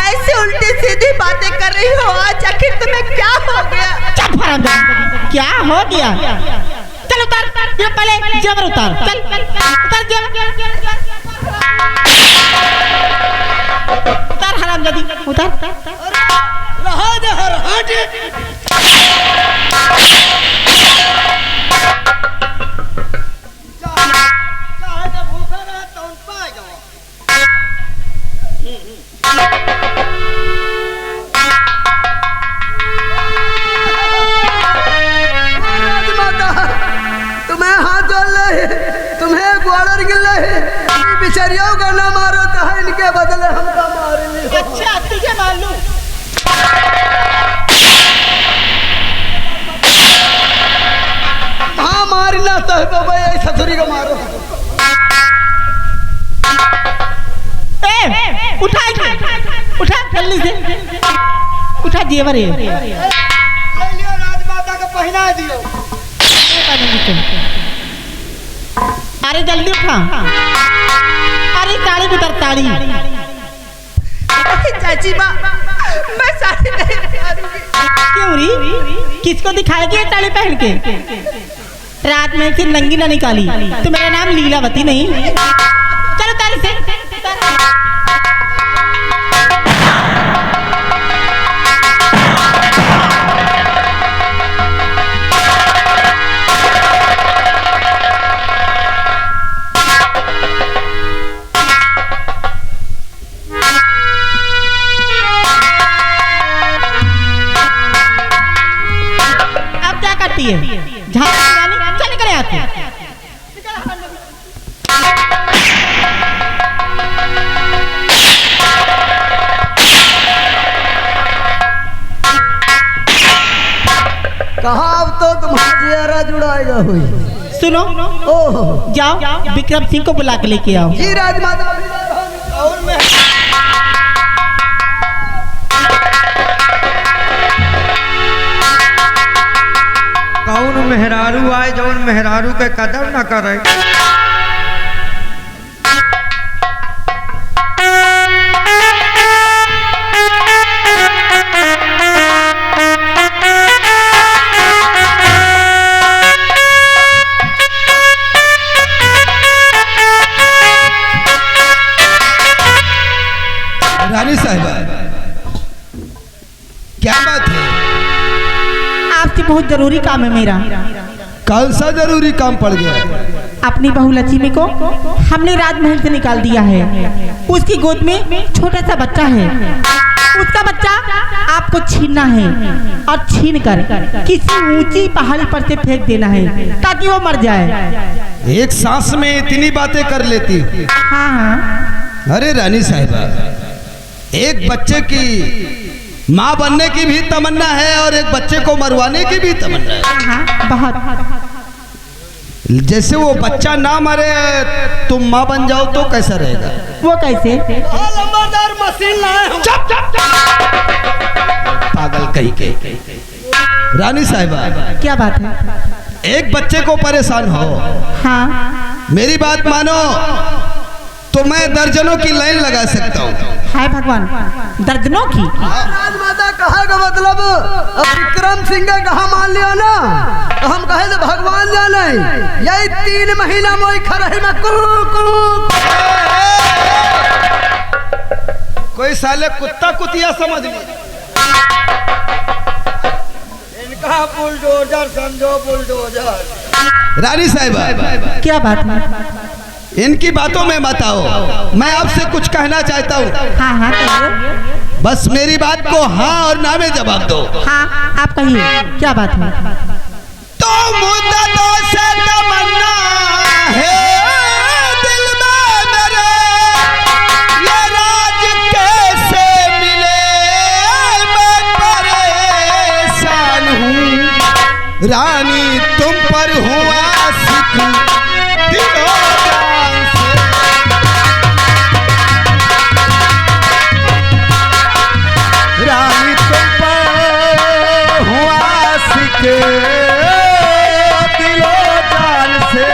ऐसी उल्टी सीधी बातें कर रही हो? आज आखिर तुम्हें क्या हो गया? चुप हरामजादी, क्या हो गया? चल उतार, ये पहले जेवर उतार, चल उतार जेवर, उतार हरामजादी, उतार। रहा दे हर हट। चाहे तो भूखा रहा तो उन पाए जाओ। तुम्हें हाथ जोड़ ले, तुम्हें ग्वालर गिर ले, बिचरियों का ना मारो तो है इनके बदले हमका मारेंगे। अच्छा तुझे मालूम? हाँ मारना तो है बाबा, ऐसा थोड़ी को मारो। उठा उठा जल्दी से उठा जेवर है। ले लियो राजमाता का पहना दियो। अरे जल्दी उठा, अरे ताड़ी उतर ताड़ी। चाची माँ, मैं साड़ी नहीं पहनूंगी। क्यों री? किसको दिखाएगी ये ताड़ी पहन के? रात में से नंगी ना निकाली तो मेरा नाम लीलावती नहीं। चलो तारी से। चल करे आते। कहा अब तो तुम्हारी जरा जुड़ाएगा हुई। सुनो, ओह जाओ विक्रम सिंह को बुला के लेके आओ। जी राजमाता। और मैं कौन मेहरारू आए जौन मेहरारू के कदर न करे। रानी साहिबा, क्या बात है? आपसे बहुत जरूरी काम है मेरा। कौन सा जरूरी काम पड़ गया? अपनी बहू लक्ष्मी को हमने राजमहल से निकाल दिया है। उसकी गोद में छोटा सा बच्चा है। उसका बच्चा आपको छीनना है और छीन कर किसी ऊंची पहाड़ी पर से फेंक देना है ताकि वो मर जाए। एक सांस में इतनी बातें कर लेती? हाँ हाँ। अरे रानी साहिबा, एक बच्चे की माँ बनने की भी तमन्ना है और एक बच्चे को मरवाने की भी तमन्ना है। हाँ, बहुत। जैसे वो बच्चा ना मरे तुम माँ बन जाओ तो कैसा रहेगा? वो कैसे? लंबादार मशीन लाए हम। चुप चुप पागल कहीं के। रानी साहिबा, क्या बात है? एक बच्चे को परेशान हो। हाँ। मेरी बात मानो तो मैं दर्जनों की लाइन लगा सकता हूँ। हाय भगवान, दर्जनों की? राजमाता कहा का मतलब अब विक्रम सिंह का कहा मान लिया ना तो हम कहे तो भगवान जाने। यही 3 महीना मोई खरही में कोई साले कुत्ता कुतिया समझ ली। इनका बुलडोजर समझो, बुलडोजर। रानी साहिबा, क्या बात है? इनकी बातों में मत आओ। मैं आपसे कुछ कहना चाहता हूँ। हाँ हाँ कहिए। बस मेरी बात को हाँ और ना में जवाब दो। हाँ आप कहिए, क्या बात है? तो मुद्दतों से तमन्ना है दिल में मेरे, ये राज कैसे मिले, मैं परेशान हूँ। रानी तुम पर हुआ आशिक दिलों जान से। रानी तुम पर हुआ आशिक दिलों जान से।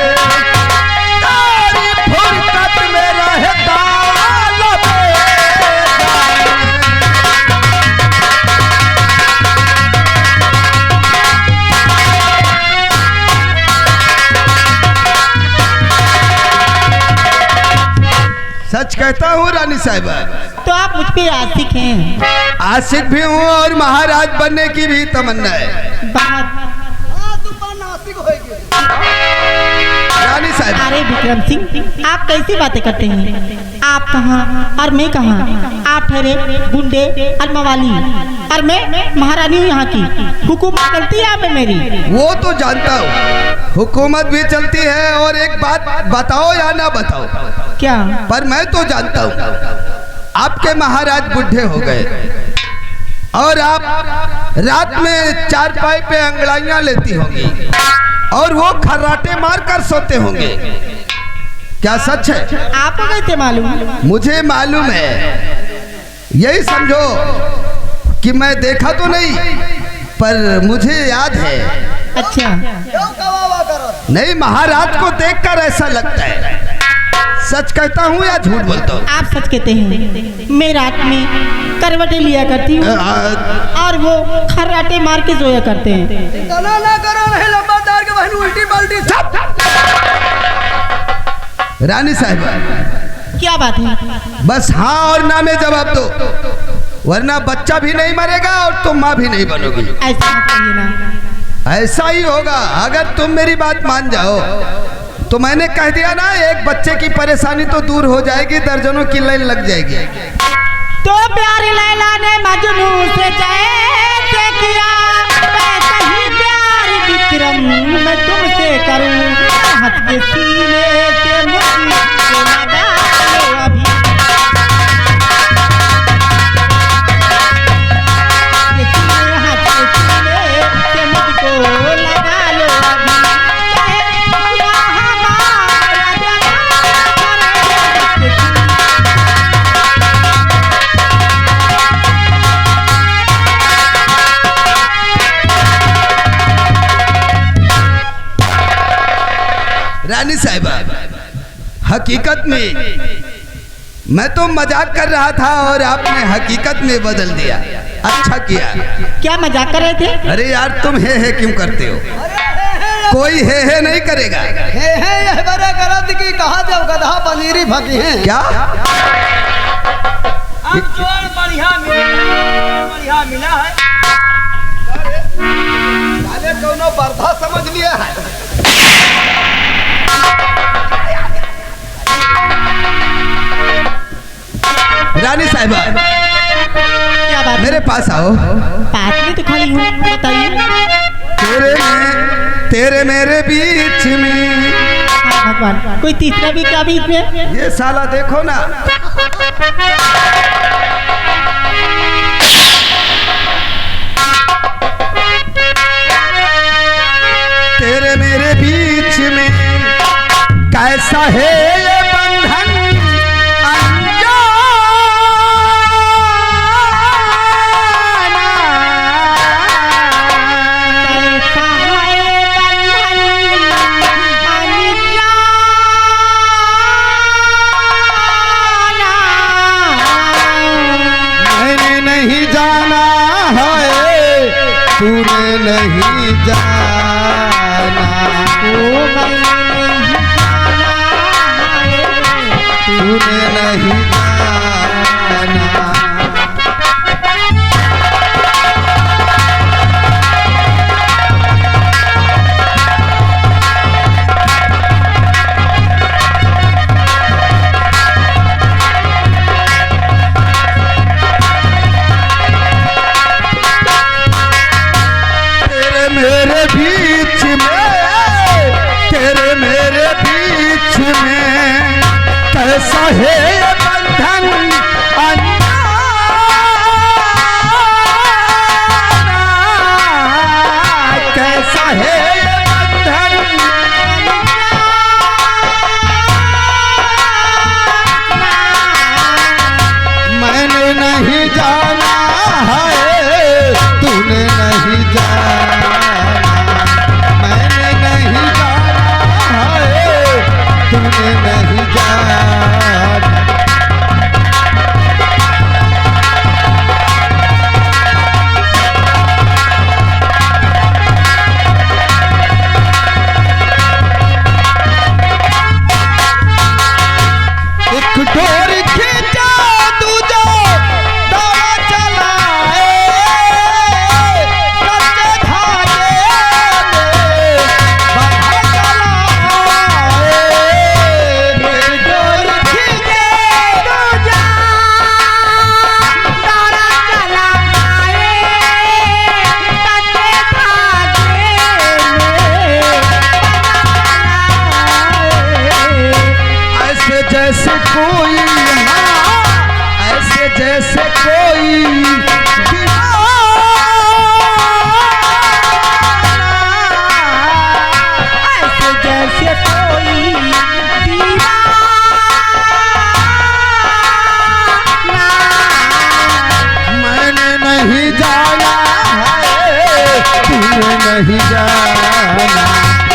कहता हूँ रानी साहिबा, तो आप मुझ पे आशिक हैं। आशिक भी हूँ और महाराज बनने की भी तमन्ना है। बात रानी साहिबा, अरे विक्रम सिंह, आप कैसी बातें करते हैं? आप कहाँ और मैं कहाँ? आप ठहरे गुंडे और मवाली और मैं महारानी हूँ यहाँ की। हुकूमत चलती है यहाँ पे मेरी। वो तो जानता हूँ, हुकूमत भी चलती है। और एक बात बताओ या ना बताओ, क्या? पर मैं तो जानता हूँ आपके महाराज बुढ़े हो गए और आप रात में चारपाई पे अंगड़ाइयाँ लेती होंगी और वो खर्राटे मार कर सोते होंगे। क्या सच है? आपको कैसे मालूम? मुझे मालूम है। यही समझो कि मैं देखा तो नहीं, पर मुझे याद है। अच्छा, नहीं, महाराज को देखकर ऐसा लगता है। सच कहता हूँ या झूठ बोलता हूँ? आप सच कहते हैं। मैं रात में करवटें लिया करती हूँ और वो खर्राटे मार के सोया करते हैं। ना करो, नहीं लंबादार के बहन उल्टी पलटी। रानी साहिबा, क्या बात है? बस हाँ और ना में जवाब दो, वरना बच्चा भी नहीं मरेगा और तुम माँ भी नहीं बनोगी। ऐसा मत कहिए ना। ऐसा ही होगा अगर तुम मेरी बात मान जाओ तो। मैंने कह दिया ना, एक बच्चे की परेशानी तो दूर हो जाएगी, दर्जनों की लाइन लग जाएगी। तो प्यारी लैला ने मजनू से जैसे किया, वैसे ही प्यार विक्रम मैं तुमसे करूं। हाथ के सीने से मुझको लगा लो अभी, हाथ के सीने से मुझको लगा लो अभी। रानी साहिबा, हकीकत में मैं तो मजाक कर रहा था और आपने हकीकत में बदल दिया। अच्छा किया। क्या मजाक कर रहे थे? अरे यार, तुम हे क्यों करते हो? कोई हे नहीं करेगा। हे यह बड़ा करत की कहा जब गधा पनीरी फकी है। क्या? बढ़िया मिला है। कोनो बर्धा समझ लिया है। रानी साहिबा, क्या बात? मेरे पास आओ। पास में तो खड़ी हूँ, बताइए। तेरे मेरे बीच में। हाँ भगवान, कोई तीसरा भी क्या बीच में? ये साला देखो ना। तेरे मेरे बीच में कैसा है ये बंधन अनजाना। कैसा है बंधन अनजाना। नहीं जाना, मैंने नहीं जाना।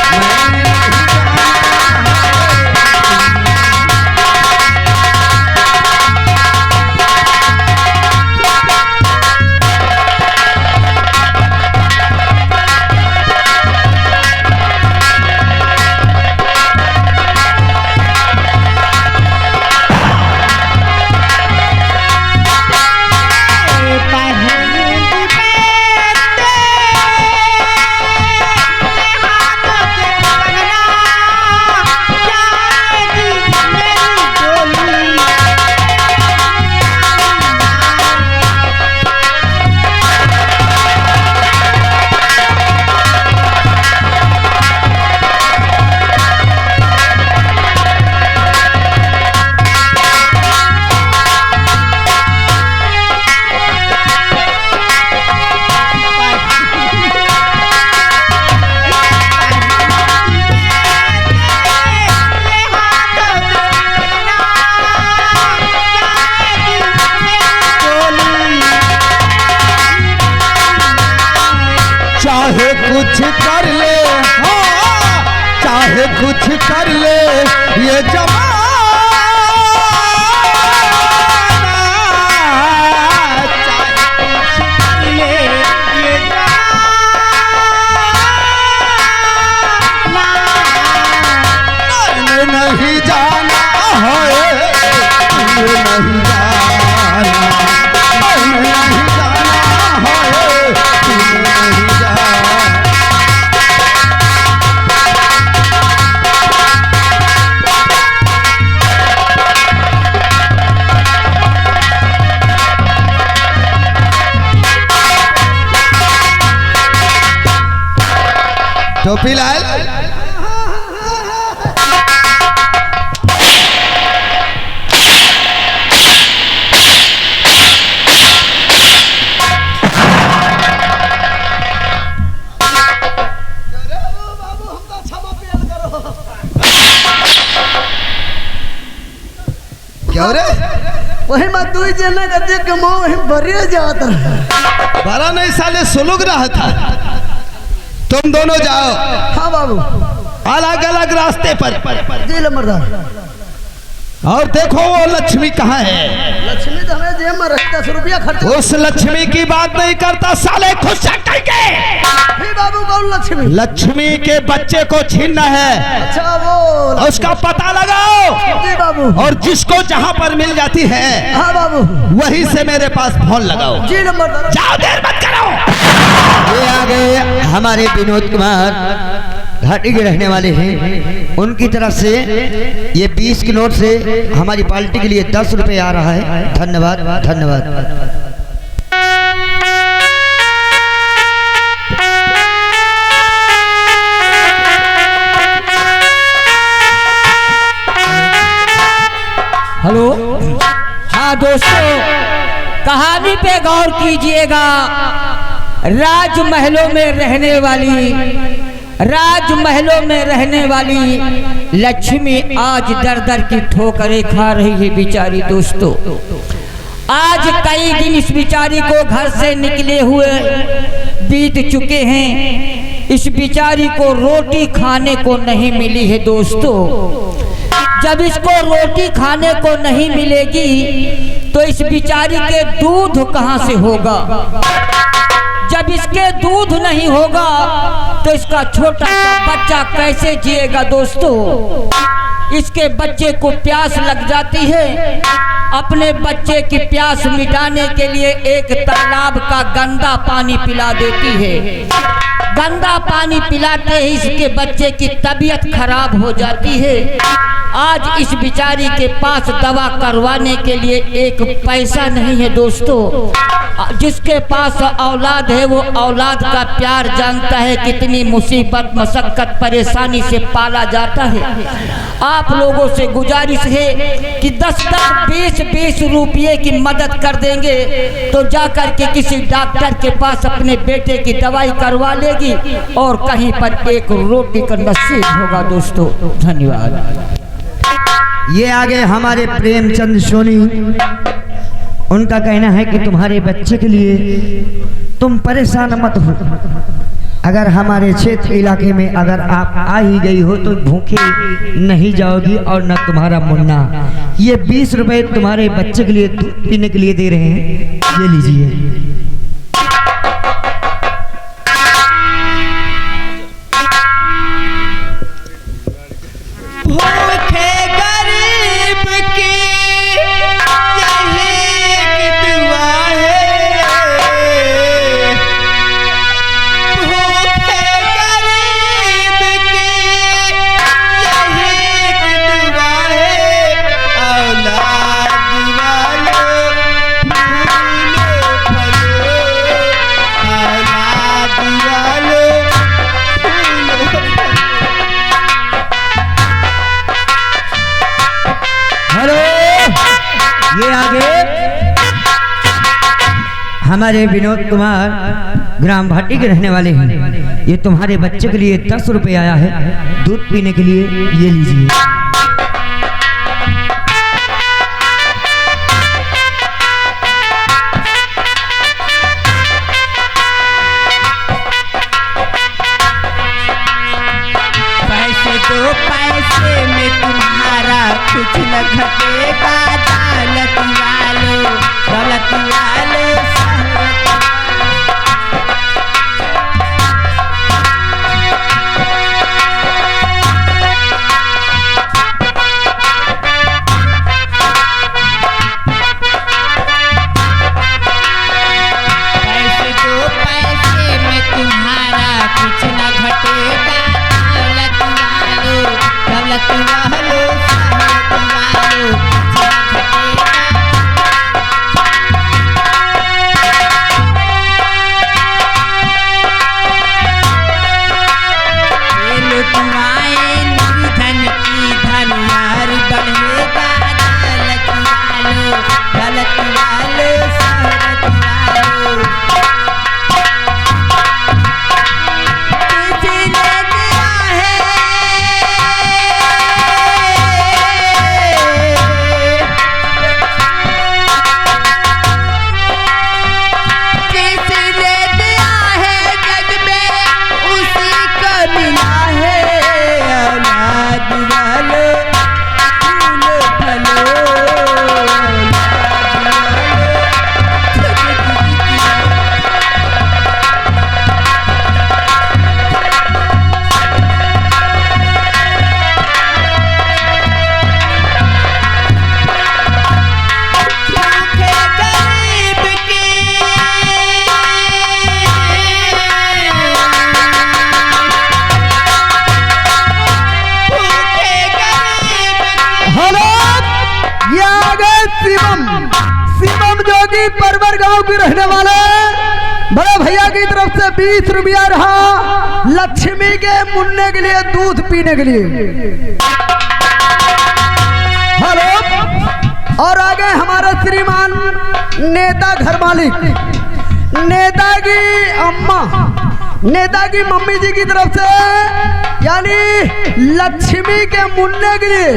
चाहे कुछ कर ले, चाहे कुछ कर ले ये जमाना, चाहे कुछ कर ले ये जमाना, मैंने नहीं जाना है, मैंने नहीं जाना, मैंने नहीं जाना है, मैंने नहीं जाना। टोपीलाल, क्या हो रे? वही मैं तू जना कर दे के मोह वही बरिया जाता है। बारह नहीं साले सुलग रहा था। तुम दोनों जाओ। हाँ बाबू, अलग अलग रास्ते पर। जी लमरदार। और देखो वो लक्ष्मी कहाँ है? लक्ष्मी तो हमें जेब में रखी 10 रुपया खर्च। उस लक्ष्मी की बात नहीं करता साले, खुश करके। बाबू कौन लक्ष्मी? लक्ष्मी के बच्चे को छीनना है। अच्छा वो उसका पता लगाओ। जी बाबू। और जिसको जहाँ पर मिल जाती है, हाँ बाबू, वहीं से मेरे पास फोन लगाओ। जी लमरदार। जाओ, देर मत करो। ये आ गए हमारे विनोद कुमार, घाटी के रहने वाले हैं। उनकी तरफ से ये 20 के नोट से हमारी पार्टी के लिए 10 रुपए आ रहा है। धन्यवाद, धन्यवाद। हेलो, हाँ दोस्तों, कहानी पे गौर कीजिएगा। राजमहलों में रहने वाली लक्ष्मी आज दर दर की ठोकरें खा रही है बेचारी। दोस्तों, आज कई दिन इस बेचारी को घर से निकले हुए बीत चुके हैं। इस बेचारी को रोटी खाने को नहीं मिली है। दोस्तों, जब इसको रोटी खाने को नहीं मिलेगी तो इस बेचारी के दूध कहाँ से होगा? जब इसके दूध नहीं होगा तो इसका छोटा सा बच्चा कैसे जिएगा? दोस्तों, इसके बच्चे को प्यास लग जाती है। अपने बच्चे की प्यास मिटाने के लिए एक तालाब का गंदा पानी पिला देती है। गंदा पानी पिलाते ही इसके बच्चे की तबीयत खराब हो जाती है। आज इस बिचारी के पास दवा करवाने के लिए एक पैसा नहीं है। दोस्तों, जिसके पास औलाद है वो औलाद का प्यार जानता है, कितनी मुसीबत मशक्कत परेशानी से पाला जाता है। आप लोगों से गुजारिश है कि 10-10, 20-20 रुपये की मदद कर देंगे तो जाकर के किसी डॉक्टर के पास अपने बेटे की दवाई करवा लेगी और कहीं पर एक रोटी का नसीब होगा। दोस्तों, धन्यवाद। ये आगे हमारे प्रेमचंद सोनी, उनका कहना है कि तुम्हारे बच्चे के लिए तुम परेशान मत हो। अगर हमारे क्षेत्र इलाके में अगर आप आ ही गई हो तो भूखे नहीं जाओगी और न तुम्हारा मुन्ना। ये 20 रुपए तुम्हारे बच्चे के लिए दूध पीने के लिए दे रहे हैं, ये लीजिए। हमारे विनोद कुमार ग्राम भाटी के रहने वाले हैं। ये तुम्हारे बच्चे के लिए 10 रुपए आया है दूध पीने के लिए, ये लीजिए। पैसे दो पैसे में तुम्हारा कुछ न घटेगा, दौलत वालो दौलत वालो परवर गांव के रहने वाले बड़े भैया की तरफ से 20 रुपया रहा लक्ष्मी के मुन्ने के लिए दूध पीने के लिए। हेलो। और आगे हमारा श्रीमान नेता घर मालिक, नेता की अम्मा, नेता की मम्मी जी की तरफ से यानी लक्ष्मी के मुन्ने के लिए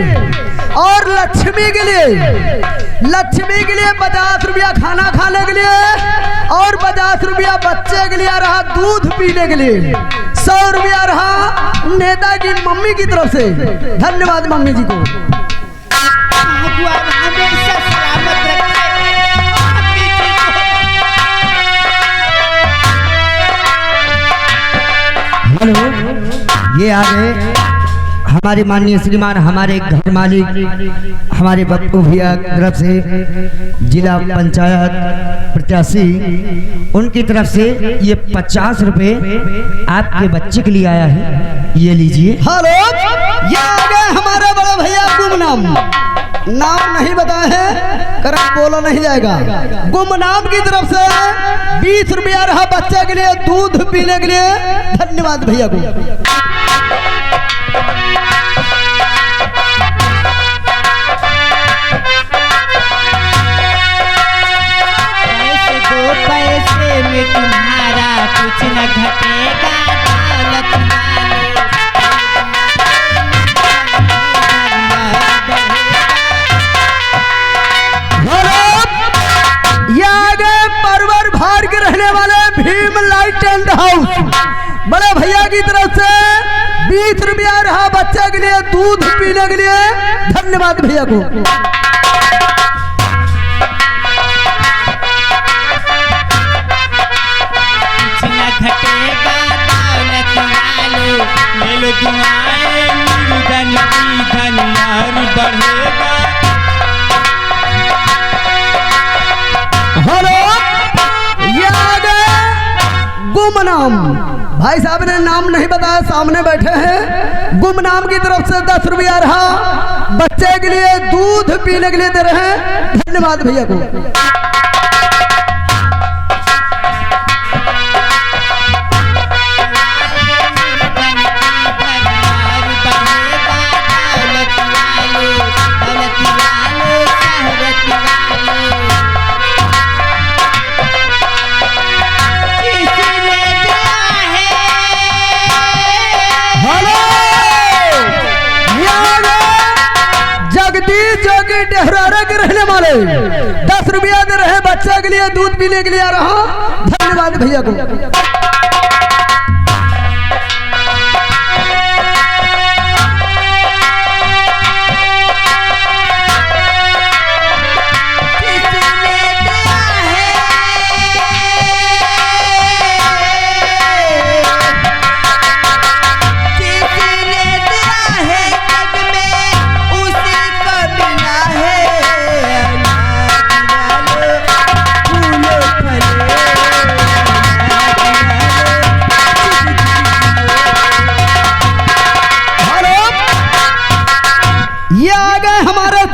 और लक्ष्मी के लिए 50 रुपया खाना खाने के लिए और 50 रुपया बच्चे के लिए रहा दूध पीने के लिए। 100 रुपया रहा नेता की मम्मी की तरफ से। धन्यवाद मम्मी जी को। हेलो, ये आ गए हमारे माननीय श्रीमान हमारे घर मालिक हमारे बप्पू भैया की तरफ से जिला पंचायत प्रत्याशी, उनकी तरफ से ये 50 रुपए आपके बच्चे के लिए आया है, ये लीजिए। हेलो, ये आ गए हमारे बड़े भैया गुमनाम, नाम नहीं बताए हैं, करंट बोला नहीं जाएगा। गुमनाम की तरफ से 20 रुपया रहा बच्चे के लिए दूध पीने के लिए। धन्यवाद भैया को। पैसे में तुम्हारा कुछ न घटेगा, दौलत ये आगे परवर भार के रहने वाले भीम लाइट एंड हाउस बड़े की तरफ से 20 रुपया रहा बच्चे के लिए दूध पीने के लिए। धन्यवाद भैया को। हेलो, ये आ गए गुमनाम भाई साहब ने नाम नहीं बताया, सामने बैठे हैं। गुमनाम की तरफ से 10 रुपया रहा बच्चे के लिए दूध पीने के लिए दे रहे हैं। धन्यवाद भैया को। जोगी डेहरारा के रहने वाले 10 रुपया दे रहे बच्चे के लिए दूध पीने के लिए आ रहा। धन्यवाद भैया को।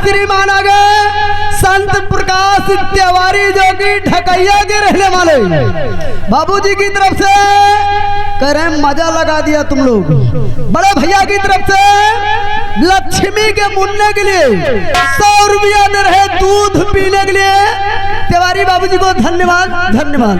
श्रीमान आ गए संत प्रकाश तिवारी जो कि ढकैया के रहने वाले बाबूजी की तरफ से करें मजा लगा दिया तुम लोग। बड़े भैया की तरफ से लक्ष्मी के मुन्ने के लिए 100 रुपया दे रहे दूध पीने के लिए। तिवारी बाबूजी को धन्यवाद धन्यवाद।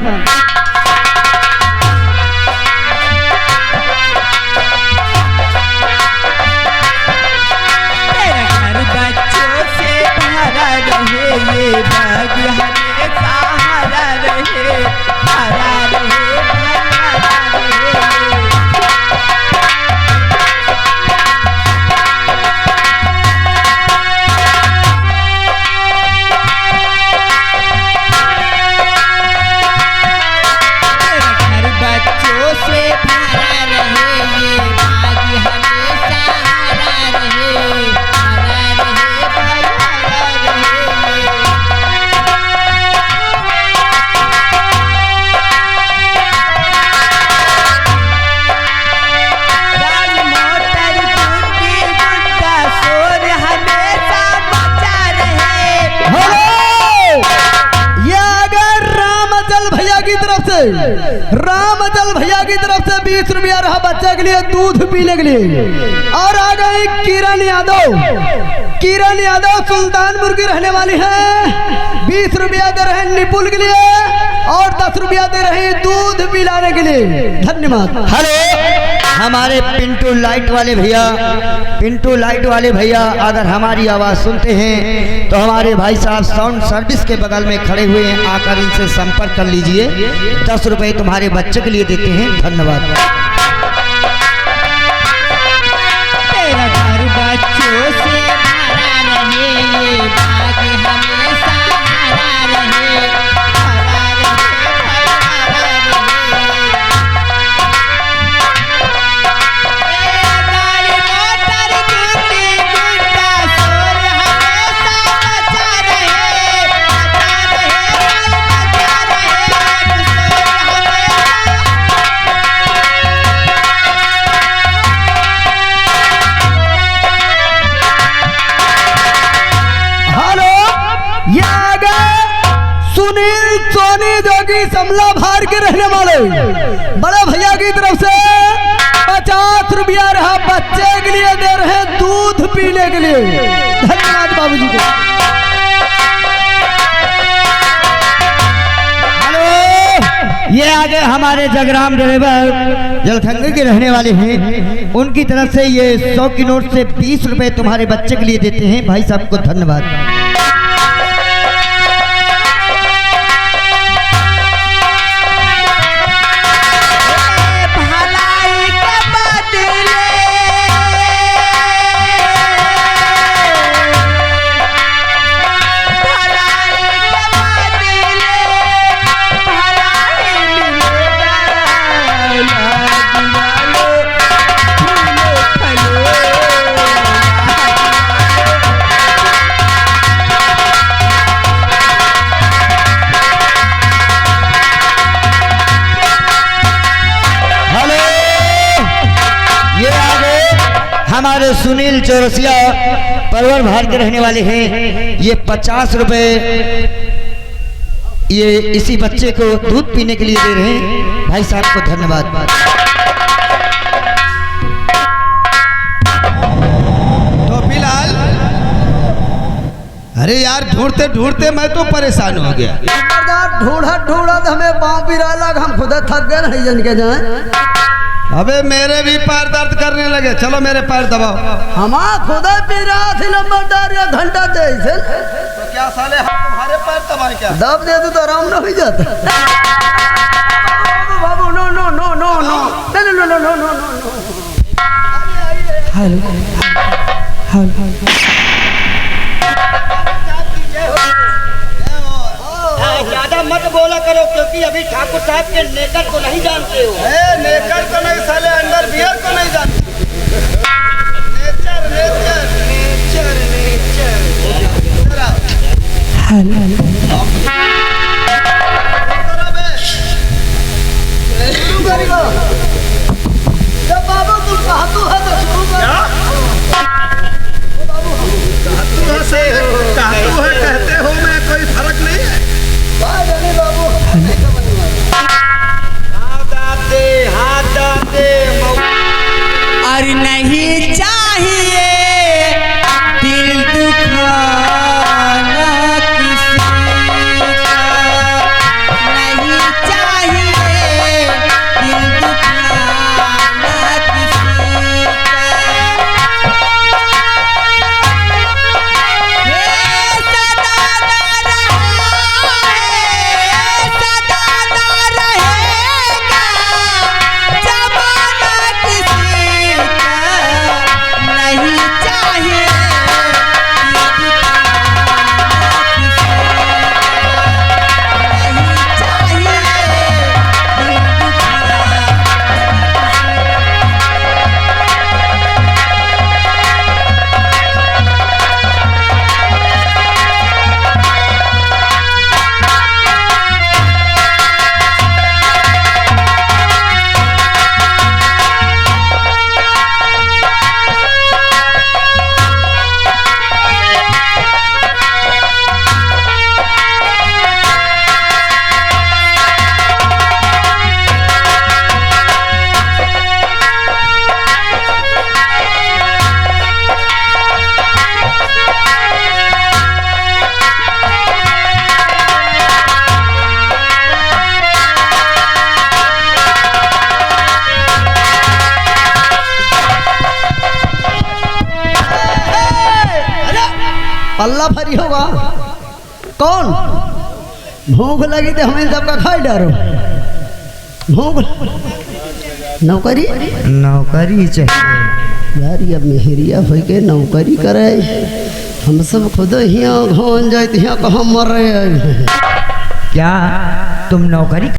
रामचल भैया की तरफ से 20 रुपया रहा बच्चे के लिए दूध पीने के लिए। और आ गई किरण यादव सुल्तानपुर की रहने वाली है। 20 रुपया दे रहे निपुल के लिए और 10 रुपया दे रहे दूध पिलाने के लिए। धन्यवाद। हेलो, हमारे पिंटू लाइट वाले भैया अगर हमारी आवाज़ सुनते हैं तो हमारे भाई साहब साउंड सर्विस के बगल में खड़े हुए हैं, आकर इनसे संपर्क कर लीजिए। 10 रुपए तुम्हारे बच्चे के लिए देते हैं। धन्यवाद। तेरा घर बच्चों से भरा रहे, भाग्य हमेशा हरा रहे, हरा समला भार के रहने वाले बड़े भैया की तरफ से 50 रुपया रहा बच्चे के लिए दे रहे दूध पीने के लिए। धन्यवाद बाबूजी को। हेलो, ये आगे हमारे जगराम ड्राइवर जलखंगे के रहने वाले हैं, उनकी तरफ से ये 100 की नोट से 20 रुपए तुम्हारे बच्चे के लिए देते हैं। भाई साहब को धन्यवाद। भलाई हमारे सुनील चौरसिया परवर भार के रहने वाले हैं। ये 50 रुपए ये इसी बच्चे को दूध पीने के लिए दे रहे हैं। भाई साहब को धन्यवाद। तो फिलहाल अरे यार ढूंढते ढूंढते मैं तो परेशान हो गया। ढूंढत ढूंढत हमें पाँव पिरा लग, हम खुद थक गए नहीं जन के जाए। अबे मेरे भी पैर दर्द करने लगे, चलो मेरे पैर दबाओ। हमारा खुद पिरा थी नंबरदार या घंटा दे से। तो क्या साले हम तुम्हारे पैर दबाए क्या? दब दे तो आराम ना हो जाता। बाबू no no no no no no no no no no no. Hello hello ज्यादा मत बोला करो क्योंकि अभी ठाकुर साहब के नेकर को नहीं जानते हो। नेकर को नहीं साले, अंडर बियर को नहीं जानते। Nature nature nature nature. Hello जब बाबू तुम कहतू है तो शुरू कहते हो मैं कोई फर्क नहीं है। हाथ दे और नहीं चाहिए दिल दुखाना किसी का, नहीं चाहिए दिल दुखाना किसी का। ये सदा ना रहेगा जमाना किसी का, नहीं चाहिए पल्ला भरी होगा। कौन भूख लगी तो हमें सबका खाई डारो। भूख नौकरी नौकरी चाहिए यार, ये मेहरिया हो के नौकरी करे। हम सब खुद ही घोन जाते हैं कहाँ मर रहे हैं। क्या तुम नौकरी